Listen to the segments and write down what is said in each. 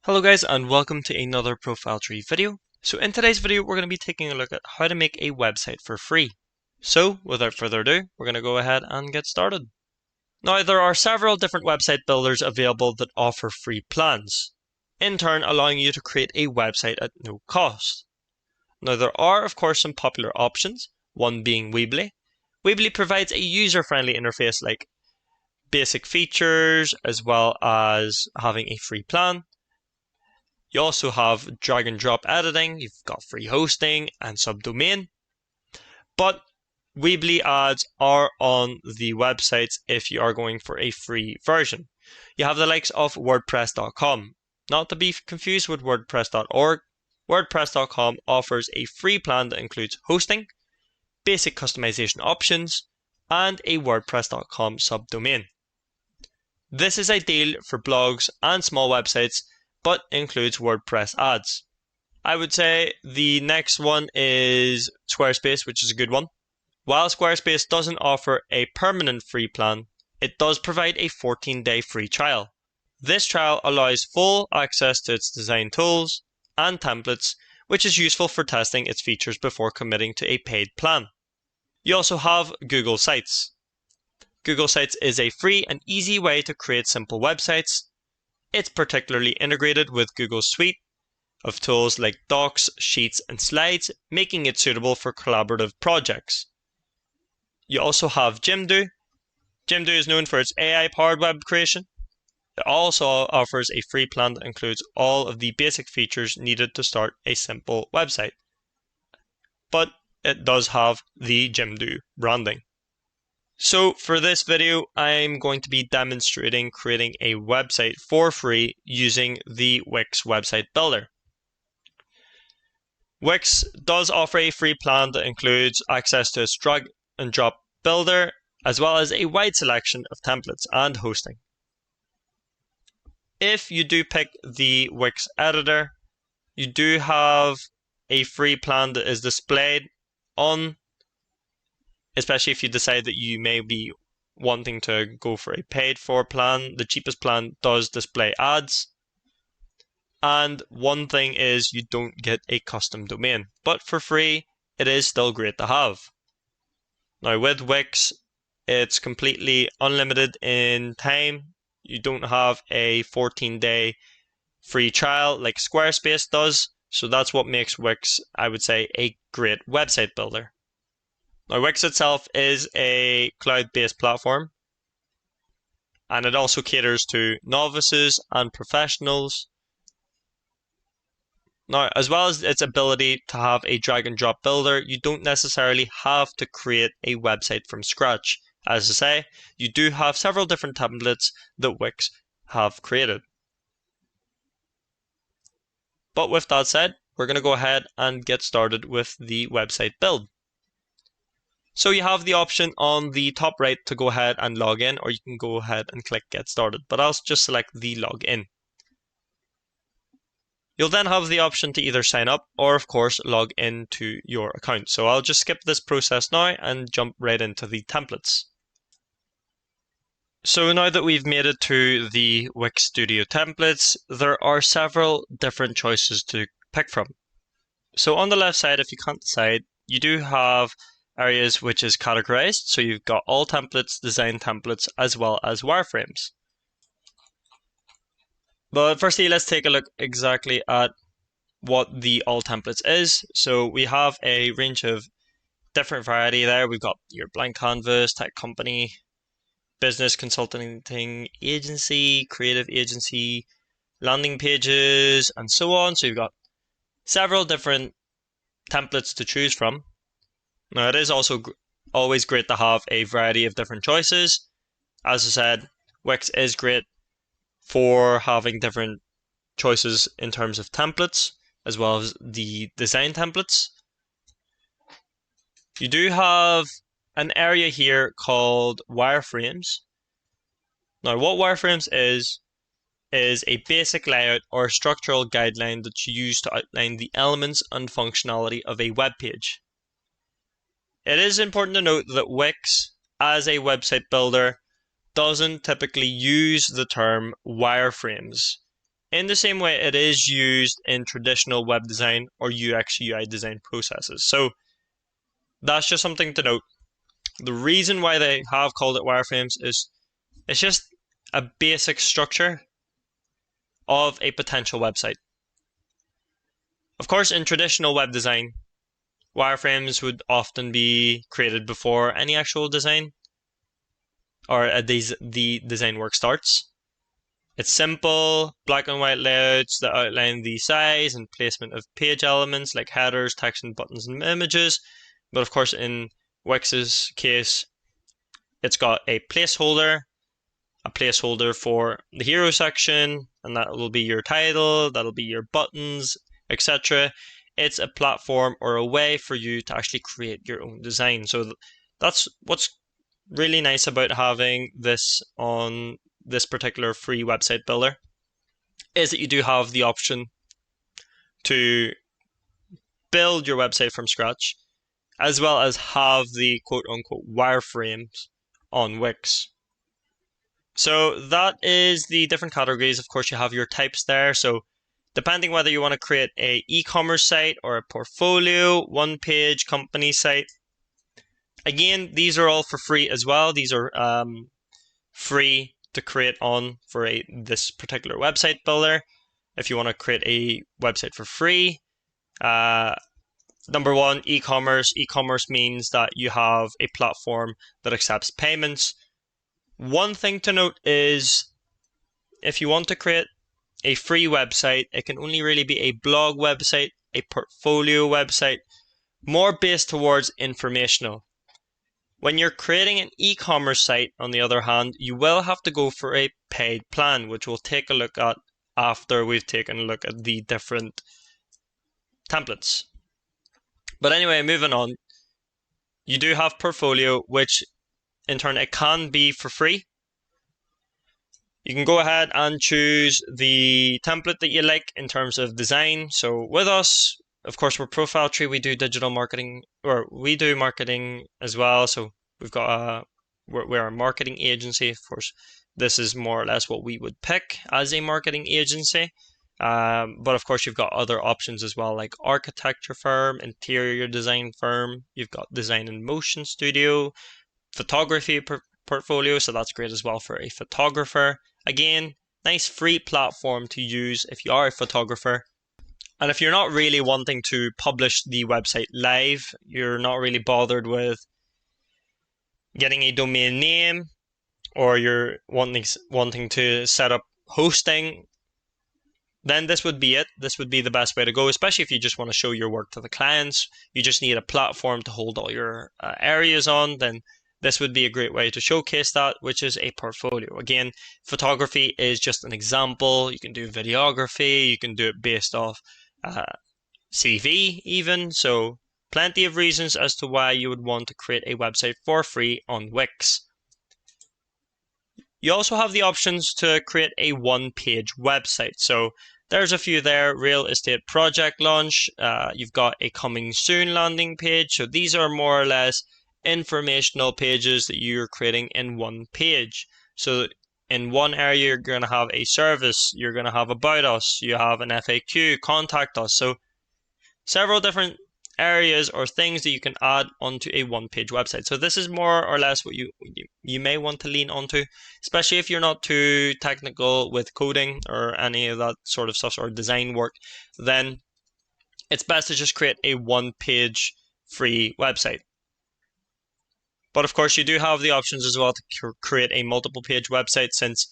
Hello guys, and welcome to another ProfileTree video. So in today's video we're going to be taking a look at how to make a website for free. So without further ado, we're going to go ahead and get started. Now there are several different website builders available that offer free plans, in turn allowing you to create a website at no cost. Now there are of course some popular options, one being Weebly. Weebly provides a user-friendly interface like basic features as well as having a free plan. You also have drag and drop editing, you've got free hosting and subdomain. But Weebly ads are on the websites if you are going for a free version. You have the likes of WordPress.com, not to be confused with WordPress.org. WordPress.com offers a free plan that includes hosting, basic customization options, and a WordPress.com subdomain. This is ideal for blogs and small websites, but includes WordPress ads. I would say the next one is Squarespace, which is a good one. While Squarespace doesn't offer a permanent free plan, it does provide a 14-day free trial. This trial allows full access to its design tools and templates, which is useful for testing its features before committing to a paid plan. You also have Google Sites. Google Sites is a free and easy way to create simple websites. It's particularly integrated with Google's suite of tools like Docs, Sheets, and Slides, making it suitable for collaborative projects. You also have Jimdo. Jimdo is known for its AI-powered web creation. It also offers a free plan that includes all of the basic features needed to start a simple website. But it does have the Jimdo branding. So for this video, I'm going to be demonstrating creating a website for free using the Wix website builder. Wix does offer a free plan that includes access to its drag and drop builder, as well as a wide selection of templates and hosting. If you do pick the Wix editor, you do have a free plan that is displayed on, especially if you decide that you may be wanting to go for a paid for plan. The cheapest plan does display ads. And one thing is you don't get a custom domain, but for free, it is still great to have. Now with Wix, it's completely unlimited in time. You don't have a 14-day free trial like Squarespace does. So that's what makes Wix, I would say, a great website builder. Now, Wix itself is a cloud-based platform, and it also caters to novices and professionals. Now, as well as its ability to have a drag and drop builder, you don't necessarily have to create a website from scratch. As I say, you do have several different templates that Wix have created. But with that said, we're going to go ahead and get started with the website build. So you have the option on the top right to go ahead and log in, or you can go ahead and click get started, but I'll just select the login. You'll then have the option to either sign up or of course log into your account. So I'll just skip this process now and jump right into the templates. So now that we've made it to the Wix Studio templates, there are several different choices to pick from. So on the left side, if you can't decide, you do have areas which is categorized. So you've got all templates, design templates, as well as wireframes. But firstly, let's take a look exactly at what the all templates is. So we have a range of different variety there. We've got your blank canvas, tech company, business consulting agency, creative agency, landing pages, and so on. So you've got several different templates to choose from. Now, it is also always great to have a variety of different choices. As I said, Wix is great for having different choices in terms of templates, as well as the design templates. You do have an area here called wireframes. Now, what wireframes is a basic layout or structural guideline that you use to outline the elements and functionality of a web page. It is important to note that Wix, as a website builder, doesn't typically use the term wireframes. in the same way it is used in traditional web design or UX UI design processes. So that's just something to note. The reason why they have called it wireframes is it's just a basic structure of a potential website. Of course, in traditional web design, wireframes would often be created before any actual design or the design work starts. It's simple, black and white layouts that outline the size and placement of page elements like headers, text, and buttons and images. But of course, in Wix's case, it's got a placeholder for the hero section, and that will be your title, that'll be your buttons, etc. It's a platform or a way for you to actually create your own design. So that's what's really nice about having this on this particular free website builder, is that you do have the option to build your website from scratch, as well as have the quote-unquote wireframes on Wix. So that is the different categories. Of course, you have your types there. So depending whether you want to create a e-commerce site or a portfolio, one-page company site. Again, these are all for free as well. These are free to create on for this particular website builder. If you want to create a website for free, number one, e-commerce. E-commerce means that you have a platform that accepts payments. One thing to note is if you want to create a free website, it can only really be a blog website, a portfolio website, more based towards informational. When you're creating an e-commerce site, on the other hand, you will have to go for a paid plan, which we'll take a look at after we've taken a look at the different templates. But anyway, moving on, you do have portfolio, which in turn it can be for free. You can go ahead and choose the template that you like in terms of design. So with us, of course, we're ProfileTree. We do digital marketing, or we do marketing as well. So we've got we're a marketing agency. Of course, this is more or less what we would pick as a marketing agency. But of course, you've got other options as well, like architecture firm, interior design firm. You've got design and motion studio, photography portfolio. So that's great as well for a photographer. Again, nice free platform to use if you are a photographer. And if you're not really wanting to publish the website live, you're not really bothered with getting a domain name, or you're wanting to set up hosting, then this would be it. This would be the best way to go, especially if you just want to show your work to the clients. You just need a platform to hold all your areas on, then this would be a great way to showcase that, which is a portfolio. Again, photography is just an example. You can do videography, you can do it based off CV even. So plenty of reasons as to why you would want to create a website for free on Wix. You also have the options to create a one-page website. So there's a few there. Real estate project launch. You've got a coming soon landing page. So these are more or less informational pages that you're creating in one page. So in one area, you're going to have a service, you're going to have about us, you have an FAQ, contact us. So several different areas or things that you can add onto a one-page website. So this is more or less what you may want to lean onto, especially if you're not too technical with coding or any of that sort of stuff or design work. Then it's best to just create a one-page free website. But of course, you do have the options as well to create a multiple page website, since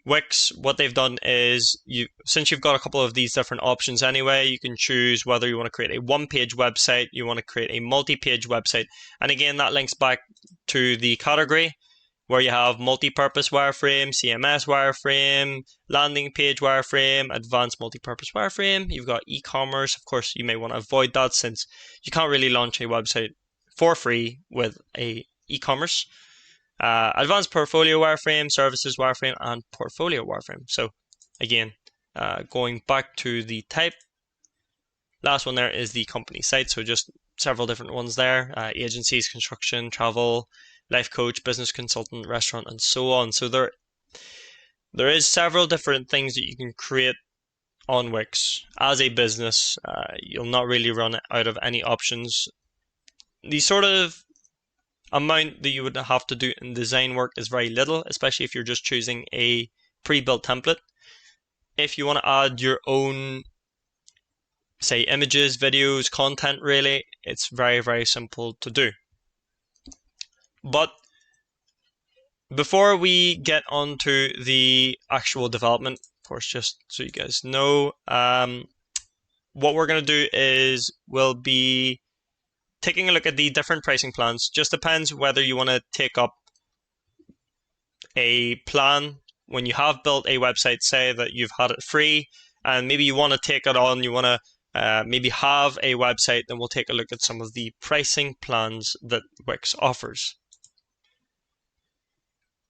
Wix, what they've done is, since you've got a couple of these different options anyway, you can choose whether you want to create a one-page website, you want to create a multi-page website. And again, that links back to the category where you have multi-purpose wireframe, CMS wireframe, landing page wireframe, advanced multi-purpose wireframe. You've got e-commerce. Of course, you may want to avoid that since you can't really launch a website for free with a e-commerce. Advanced portfolio wireframe, services wireframe, and portfolio wireframe. So again, going back to the type, last one there is the company site. So just several different ones there: agencies, construction, travel, life coach, business consultant, restaurant, and so on. So there is several different things that you can create on Wix as a business, you'll not really run out of any options. The sort of amount that you would have to do in design work is very little, especially if you're just choosing a pre-built template. If you want to add your own, say, images, videos, content, really, it's very, very simple to do. But before we get on to the actual development, of course, just so you guys know, what we're going to do is we'll be taking a look at the different pricing plans. Just depends whether you want to take up a plan when you have built a website, say that you've had it free, and maybe you want to take it on, you want to maybe have a website, then we'll take a look at some of the pricing plans that Wix offers.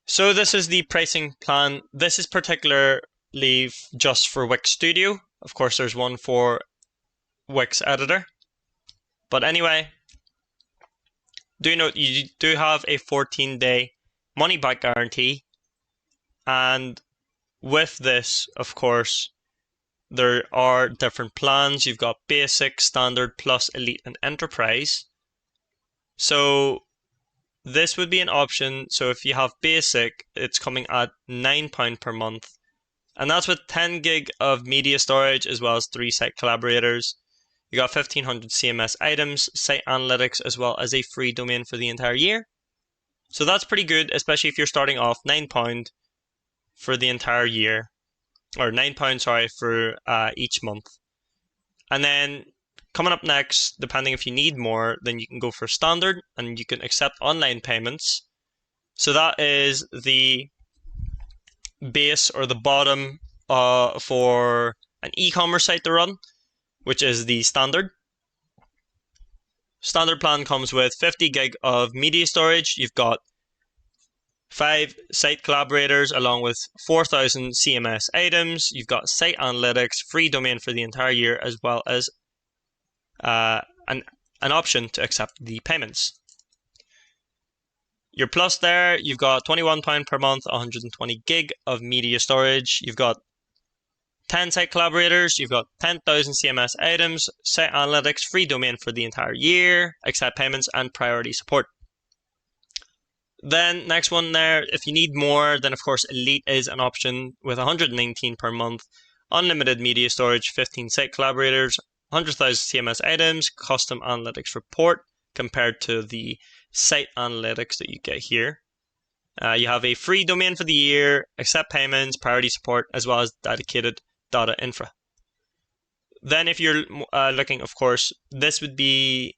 So this is the pricing plan. This is particularly just for Wix Studio. Of course, there's one for Wix Editor. But anyway, do note you do have a 14-day money-back guarantee. And with this, of course, there are different plans. You've got Basic, Standard, Plus, Elite, and Enterprise. So this would be an option. So if you have Basic, it's coming at £9 per month. And that's with 10 gig of media storage as well as 3 site collaborators. You got 1500 CMS items, site analytics, as well as a free domain for the entire year. So that's pretty good, especially if you're starting off £9 for the entire year, or £9, sorry, for each month. And then coming up next, depending if you need more, then you can go for Standard and you can accept online payments. So that is the base or the bottom for an e-commerce site to run, which is the Standard. Standard plan comes with 50 gig of media storage. You've got 5 site collaborators along with 4,000 CMS items. You've got site analytics, free domain for the entire year, as well as an option to accept the payments. Your Plus there, you've got £21 per month, 120 gig of media storage. You've got 10 site collaborators, you've got 10,000 CMS items, site analytics, free domain for the entire year, accept payments, and priority support. Then next one there, if you need more, then of course Elite is an option with 119 per month, unlimited media storage, 15 site collaborators, 100,000 CMS items, custom analytics report compared to the site analytics that you get here. You have a free domain for the year, accept payments, priority support, as well as dedicated data infra. Then if you're looking, of course, this would be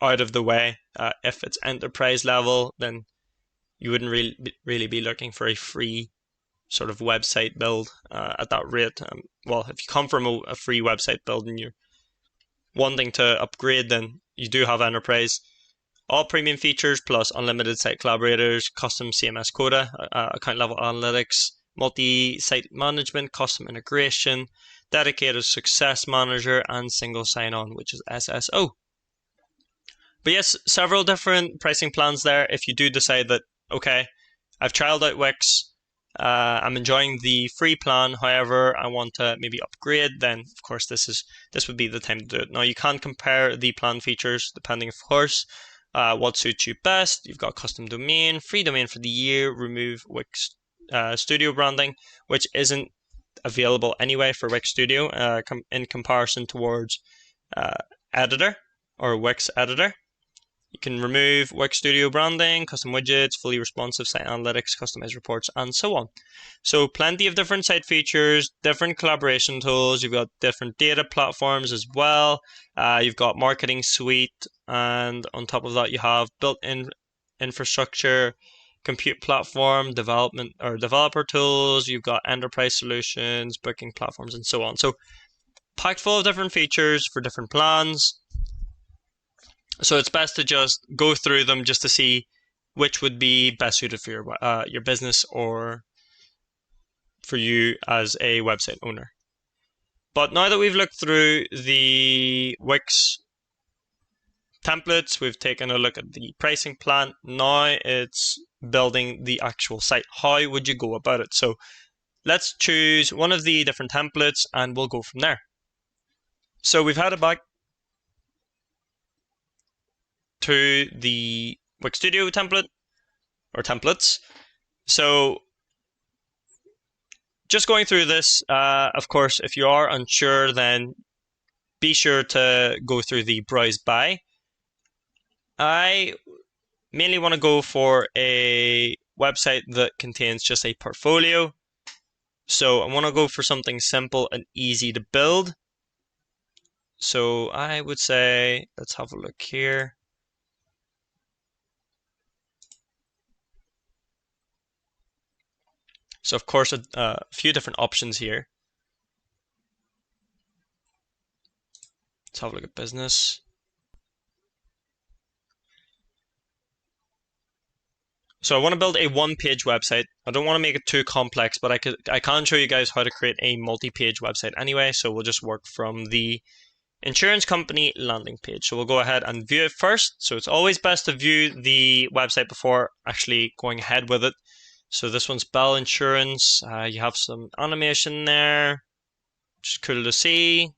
out of the way. If it's enterprise level, then you wouldn't really be looking for a free sort of website build at that rate. Well, if you come from a free website build and you're wanting to upgrade, then you do have enterprise. All premium features plus unlimited site collaborators, custom CMS quota, account level analytics, multi-site management, custom integration, dedicated success manager, and single sign-on, which is SSO. But yes, several different pricing plans there. If you do decide that, okay, I've trialed out Wix, I'm enjoying the free plan, however, I want to maybe upgrade, then of course this would be the time to do it. Now you can compare the plan features depending, of course, what suits you best. You've got custom domain, free domain for the year, remove Wix Studio branding, which isn't available anyway for Wix Studio in comparison towards Editor or Wix Editor. You can remove Wix Studio branding, custom widgets, fully responsive site analytics, customized reports, and so on. So plenty of different site features, different collaboration tools. You've got different data platforms as well. You've got marketing suite, and on top of that, you have built-in infrastructure, compute platform, development or developer tools. You've got enterprise solutions, booking platforms, and so on. So packed full of different features for different plans. So it's best to just go through them just to see which would be best suited for your business or for you as a website owner. But now that we've looked through the Wix templates, we've taken a look at the pricing plan. Now it's building the actual site. How would you go about it? So let's choose one of the different templates and we'll go from there. So we've headed back to the Wix Studio template or templates. So just going through this, of course, if you are unsure, then be sure to go through the browse by. I mainly want to go for a website that contains just a portfolio. So I want to go for something simple and easy to build. So I would say, let's have a look here. So of course, a few different options here. Let's have a look at business. So I want to build a one-page website. I don't want to make it too complex, but I can show you guys how to create a multi-page website anyway. So we'll just work from the insurance company landing page. So we'll go ahead and view it first. So it's always best to view the website before actually going ahead with it. So this one's Bell Insurance. You have some animation there, which is cool to see.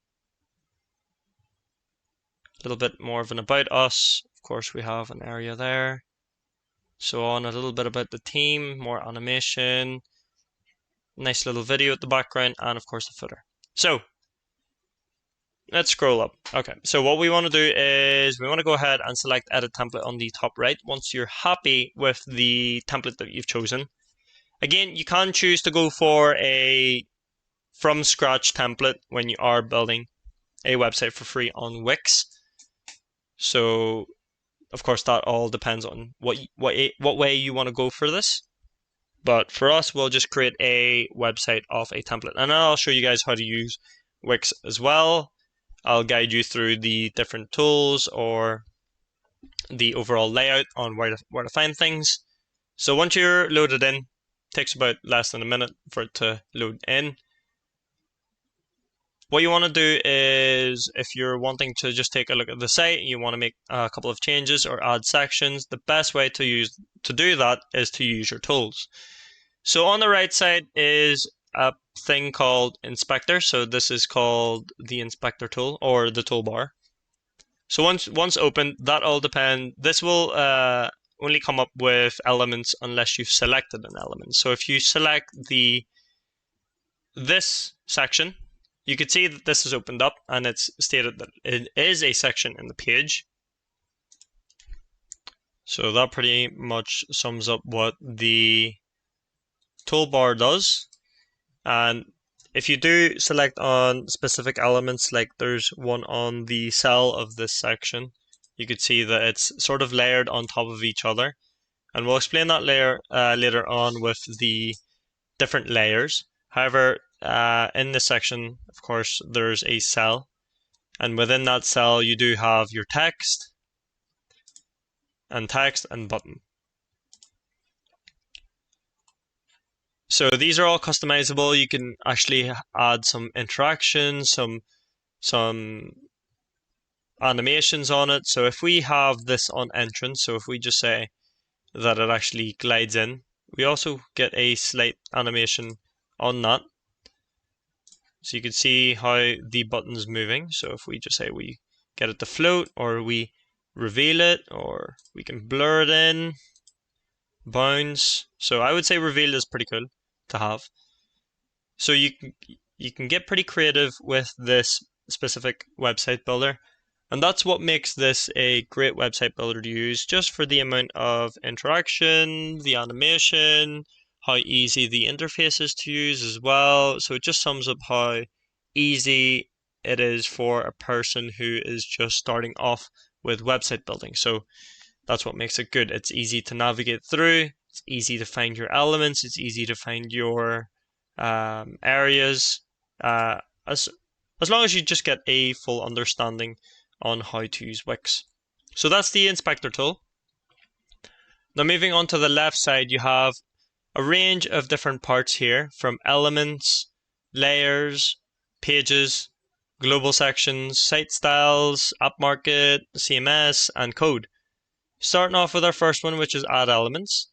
A little bit more of an about us. Of course, we have an area there. So on, a little bit about the team, more animation, nice little video at the background, and of course the footer. So let's scroll up. Okay, so what we want to do is we want to go ahead and select edit template on the top right once you're happy with the template that you've chosen. Again, you can choose to go for a from scratch template when you are building a website for free on Wix. So of course that all depends on what way you want to go for this. But for us, we'll just create a website off a template. And I'll show you guys how to use Wix as well. I'll guide you through the different tools or the overall layout on where to find things. So once you're loaded in, it takes about less than a minute for it to load in. What you want to do is, if you're wanting to just take a look at the site, you want to make a couple of changes or add sections, the best way to do that is to use your tools. So on the right side is a thing called inspector. So this is called the inspector tool or the toolbar. So once opened, that all depends. This will only come up with elements unless you've selected an element. So if you select this section, you can see that this is opened up and it's stated that it is a section in the page. So that pretty much sums up what the toolbar does. And if you do select on specific elements, like there's one on the cell of this section, you could see that it's sort of layered on top of each other. And we'll explain that later on with the different layers. However, in this section, of course, there's a cell. And within that cell, you do have your text and button. So these are all customizable. You can actually add some interaction, some animations on it. So if we have this on entrance, so if we just say that it actually glides in, we also get a slight animation on that. So you can see how the button's moving. So if we just say we get it to float, or we reveal it, or we can blur it in, bounce. So I would say reveal is pretty cool to have. So you can get pretty creative with this specific website builder, and that's what makes this a great website builder to use, just for the amount of interaction, the animation, how easy the interface is to use as well. So it just sums up how easy it is for a person who is just starting off with website building. So that's what makes it good. It's easy to navigate through. It's easy to find your elements. It's easy to find your areas. As long as you just get a full understanding on how to use Wix. So that's the inspector tool. Now moving on to the left side, you have a range of different parts here, from elements, layers, pages, global sections, site styles, app market, CMS, and code. Starting off with our first one, which is add elements.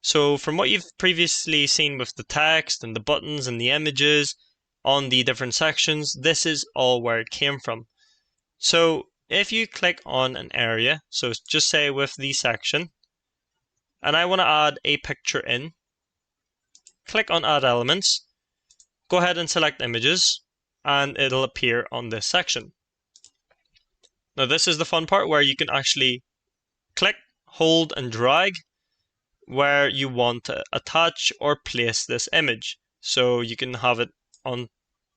So from what you've previously seen with the text and the buttons and the images on the different sections, this is all where it came from. So if you click on an area, so just say with the section, and I want to add a picture in, click on Add Elements, go ahead and select Images, and it'll appear on this section. Now this is the fun part where you can actually click, hold, and drag where you want to attach or place this image. So you can have it on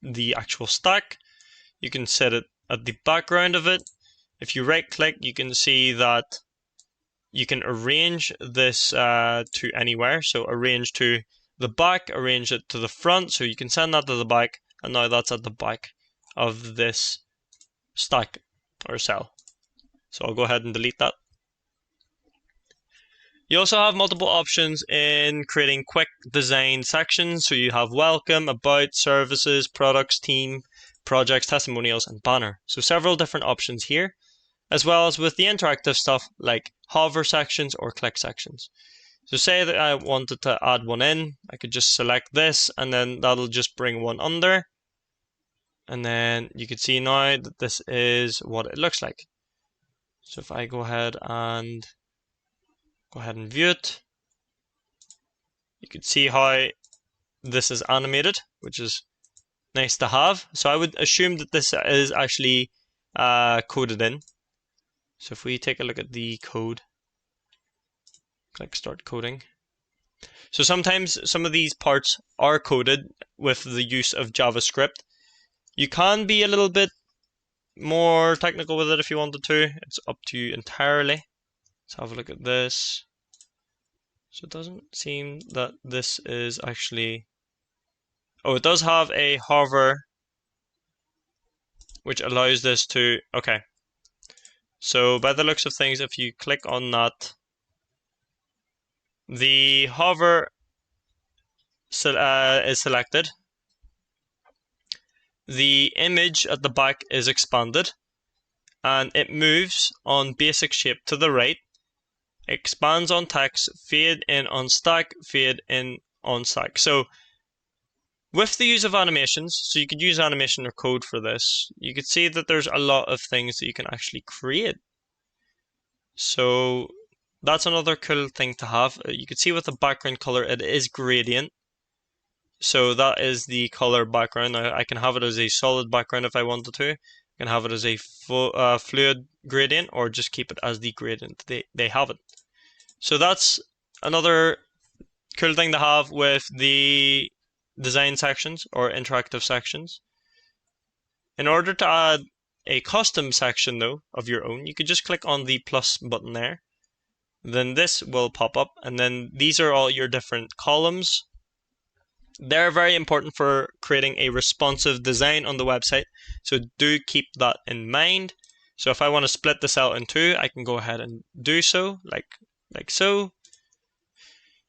the actual stack, you can set it at the background of it. If you right click, you can see that you can arrange this to anywhere. So arrange to the back, arrange it to the front, so you can send that to the back, and now that's at the back of this stack or cell. So I'll go ahead and delete that. You also have multiple options in creating quick design sections. So you have welcome, about, services, products, team, projects, testimonials, and banner. So several different options here, as well as with the interactive stuff like hover sections or click sections. So say that I wanted to add one in, I could just select this and then that'll just bring one under. And then you can see now that this is what it looks like. So if I go ahead and view it, you can see how this is animated, which is nice to have. So I would assume that this is actually coded in. So if we take a look at the code, click Start Coding. So sometimes some of these parts are coded with the use of JavaScript. You can be a little bit more technical with it if you wanted to. It's up to you entirely. Let's have a look at this. So it doesn't seem that this is actually... Oh, it does have a hover, which allows this to... Okay. So by the looks of things, if you click on that, the hover is selected. The image at the back is expanded, and it moves on basic shape to the right, expands on text, fade in on stack, fade in on stack. So with the use of animations, so you could use animation or code for this, you could see that there's a lot of things that you can actually create. So that's another cool thing to have. You can see with the background color, it is gradient. So that is the color background. Now I can have it as a solid background if I wanted to. I can have it as a fluid gradient, or just keep it as the gradient they have it. So that's another cool thing to have with the design sections or interactive sections. In order to add a custom section though of your own, you could just click on the plus button there. Then this will pop up, and then these are all your different columns. They're very important for creating a responsive design on the website, so do keep that in mind. So if I want to split this out in two, I can go ahead and do so, like so.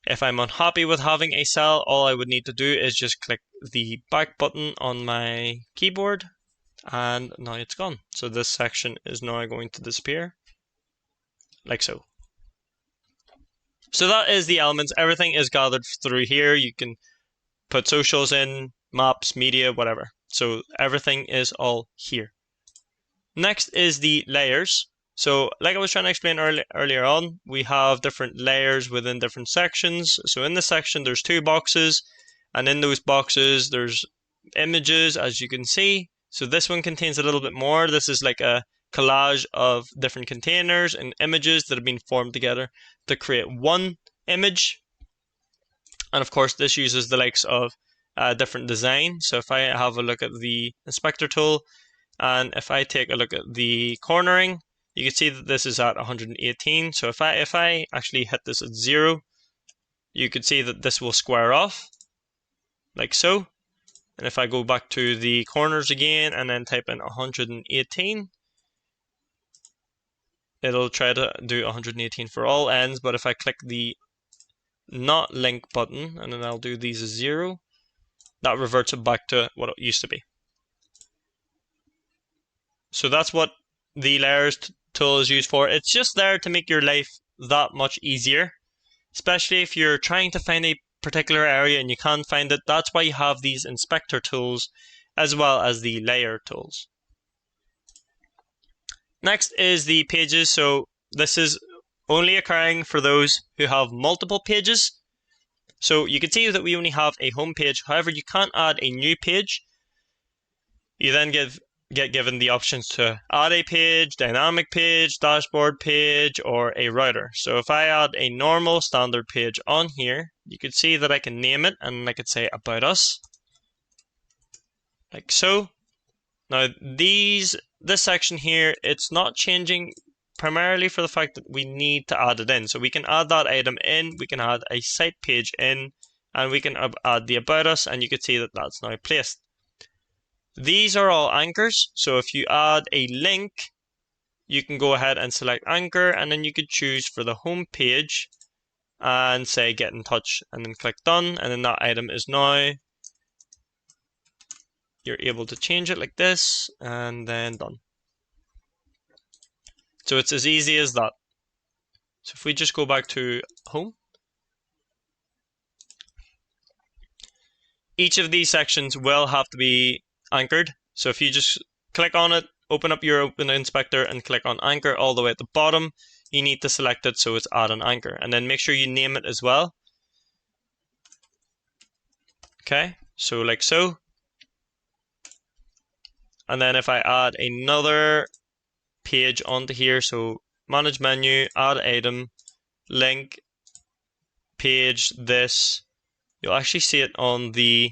If I'm unhappy with having a cell, all I would need to do is just click the back button on my keyboard, and now it's gone. So this section is now going to disappear, like so. So that is the elements. Everything is gathered through here. You can put socials in, maps, media, whatever. So everything is all here. Next is the layers. So like I was trying to explain earlier on, we have different layers within different sections. So in this section, there's two boxes, and in those boxes, there's images, as you can see. So this one contains a little bit more. This is like a collage of different containers and images that have been formed together to create one image. And of course, this uses the likes of different design. So if I have a look at the inspector tool, and if I take a look at the cornering, you can see that this is at 118. So if I actually hit this at 0, you can see that this will square off, like so. And if I go back to the corners again and then type in 118, it'll try to do 118 for all ends. But if I click the not link button and then I'll do these as 0, that reverts it back to what it used to be. So that's what the layers tool is used for. It's just there to make your life that much easier. especially if you're trying to find a particular area and you can't find it. That's why you have these inspector tools as well as the layer tools. Next is the pages. So this is only occurring for those who have multiple pages. So you can see that we only have a home page. However, you can't add a new page. You then get given the options to add a page, dynamic page, dashboard page, or a router. So if I add a normal standard page on here, you can see that I can name it and I could say about us, like so. Now this section here, it's not changing primarily for the fact that we need to add it in. So we can add that item in, we can add a site page in, and we can add the about us, and you can see that that's now placed. These are all anchors, so if you add a link, you can go ahead and select anchor, and then you could choose for the home page and say get in touch, and then click done, and then that item is now, you're able to change it like this, and then done. So it's as easy as that. So if we just go back to home, each of these sections will have to be anchored. So if you just click on it, open up your Open Inspector and click on anchor all the way at the bottom, you need to select it so it's add an anchor, and then make sure you name it as well. Okay, so like so. And then if I add another page onto here, so manage menu, add item, link, page, this, you'll actually see it on the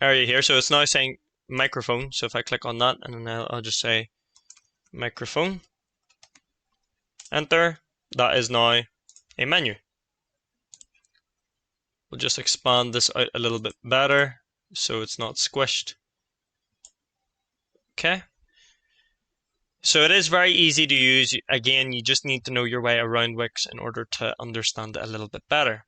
area here. So it's now saying microphone. So if I click on that, and then I'll just say microphone, enter, that is now a menu. We'll just expand this out a little bit better so it's not squished. Okay. So it is very easy to use. Again, you just need to know your way around Wix in order to understand it a little bit better.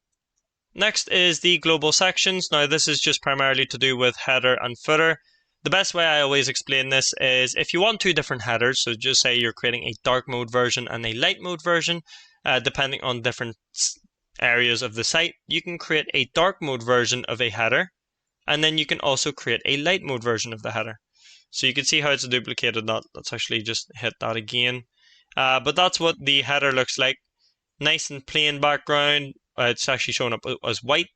Next is the global sections. Now this is just primarily to do with header and footer. The best way I always explain this is if you want two different headers, so just say you're creating a dark mode version and a light mode version, depending on different areas of the site, you can create a dark mode version of a header, and then you can also create a light mode version of the header. So you can see how it's duplicated that. Let's actually just hit that again. But that's what the header looks like. Nice and plain background. It's actually showing up as white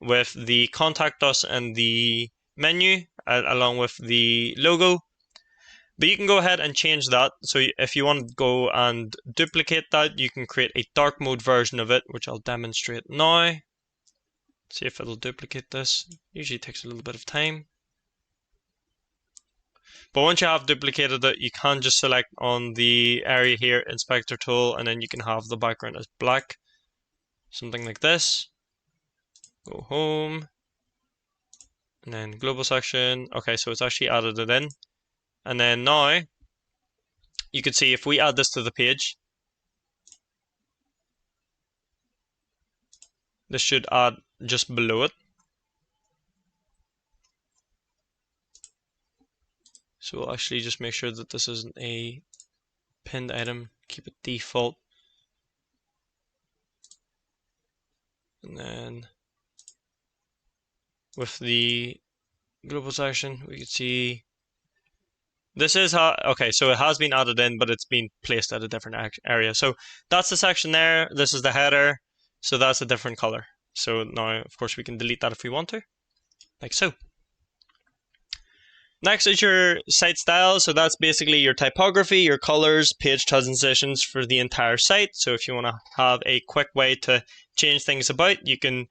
with the contact us and the menu along with the logo. But you can go ahead and change that. So if you want to go and duplicate that, you can create a dark mode version of it, which I'll demonstrate now. See if it'll duplicate this. Usually takes a little bit of time. But once you have duplicated it, you can just select on the area here, inspector tool, and then you can have the background as black. Something like this. Go home. And then global section. Okay, so it's actually added it in. And then now, you can see if we add this to the page, this should add just below it. So we'll actually just make sure that this isn't a pinned item, keep it default. And then with the global section, we can see this is how, okay, so it has been added in, but it's been placed at a different area. So that's the section there. This is the header. So that's a different color. So now, of course, we can delete that if we want to, like so. Next is your site style. So that's basically your typography, your colors, page transitions for the entire site. So if you want to have a quick way to change things about, you can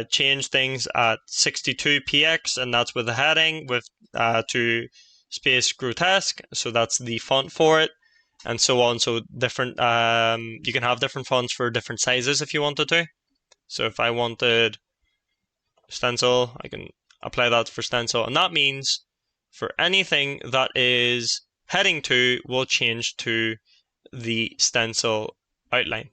change things at 62px, and that's with the heading, with to space grotesque. So that's the font for it, and so on. So different, you can have different fonts for different sizes if you wanted to. So if I wanted stencil, I can apply that for stencil, and that means for anything that is heading to will change to the stencil outline.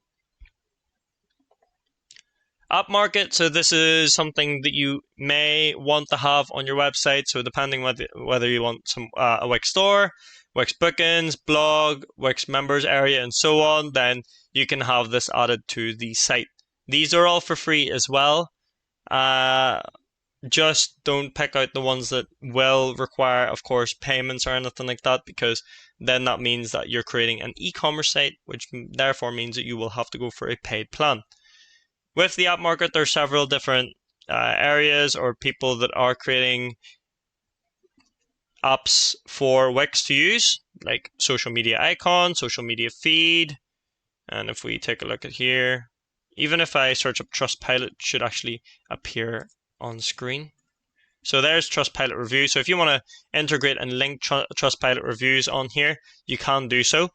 App market, so this is something that you may want to have on your website. So depending whether you want some a Wix store, Wix bookings, blog, Wix members area, and so on, then you can have this added to the site. These are all for free as well. Just don't pick out the ones that will require, of course, payments or anything like that, because then that means that you're creating an e-commerce site, which therefore means that you will have to go for a paid plan. With the app market, there are several different areas or people that are creating apps for Wix to use, like social media icon, social media feed. And if we take a look at here, even if I search up Trustpilot, it should actually appear on screen. So there's Trustpilot review. So if you want to integrate and link Trustpilot reviews on here, you can do so.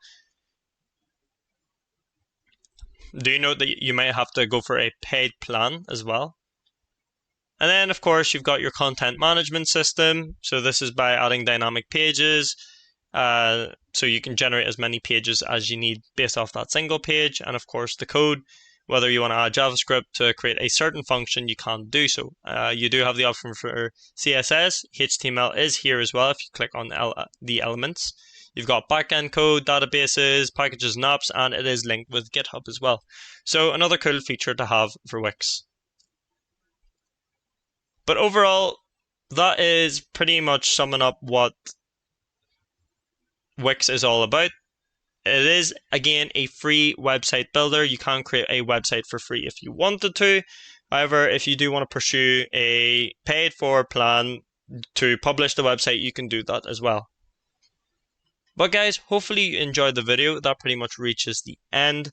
Do note that you may have to go for a paid plan as well. And then, of course, you've got your content management system. So this is by adding dynamic pages. So you can generate as many pages as you need based off that single page. And of course, the code, whether you want to add JavaScript to create a certain function, you can do so. You do have the option for CSS. HTML is here as well if you click on the elements. You've got backend code, databases, packages and apps, and it is linked with GitHub as well. So another cool feature to have for Wix. But overall, that is pretty much summing up what Wix is all about. It is, again, a free website builder. You can create a website for free if you wanted to. However, if you do want to pursue a paid for plan to publish the website, you can do that as well. But guys, hopefully you enjoyed the video. That pretty much reaches the end.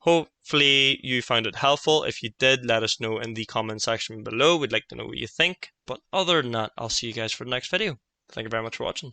Hopefully you found it helpful. If you did, let us know in the comment section below. We'd like to know what you think. But other than that, I'll see you guys for the next video. Thank you very much for watching.